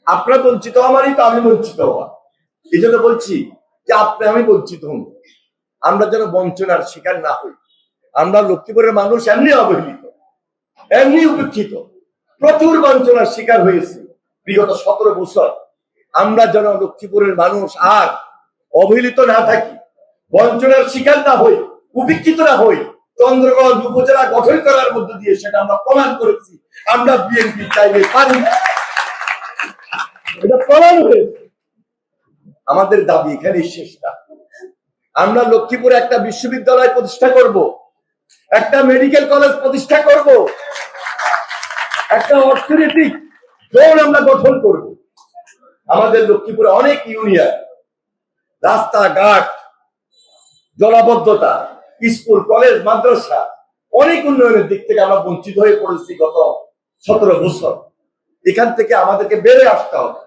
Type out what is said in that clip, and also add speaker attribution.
Speaker 1: আপনারা বঞ্চিত আমারই তো আমি বঞ্চিত হওয়া। এই জন্য বলছি যে আপনি আমি বঞ্চিত হন, আমরা যেন বঞ্চনার শিকার না হই। আমরা লক্ষ্মীপুরের মানুষ এমনি অবহেলিত, এমনি উপেক্ষিত, প্রচুর বঞ্চনার শিকার হয়েছে বিগত 17 বছর। আমরা যেন লক্ষ্মীপুরের মানুষ আর অবহেলিত না থাকি, বঞ্চনার শিকার না হই, উপেক্ষিত না হই। চন্দ্রগঞ্জ উপজেলা গঠন করার মধ্য দিয়ে সেটা আমরা প্রমাণ করেছি। আমরা বিএনপি চাইলে পারি, এটা প্রমাণ হয়েছে। আমাদের দাবি এখানে শেষ না। আমরা লক্ষ্মীপুরে একটা বিশ্ববিদ্যালয় প্রতিষ্ঠা করব, একটা মেডিকেল কলেজ প্রতিষ্ঠা করব, একটা অর্থনৈতিক জোন আমরা গঠন করব। আমাদের লক্ষ্মীপুরে অনেক ইউনিয়ন, রাস্তাঘাট, জলাবদ্ধতা, স্কুল কলেজ মাদ্রাসা, অনেক উন্নয়নের দিক থেকে আমরা বঞ্চিত হয়ে পড়েছি গত 17 বছর। এখান থেকে আমাদেরকে বেড়ে আসতে হবে।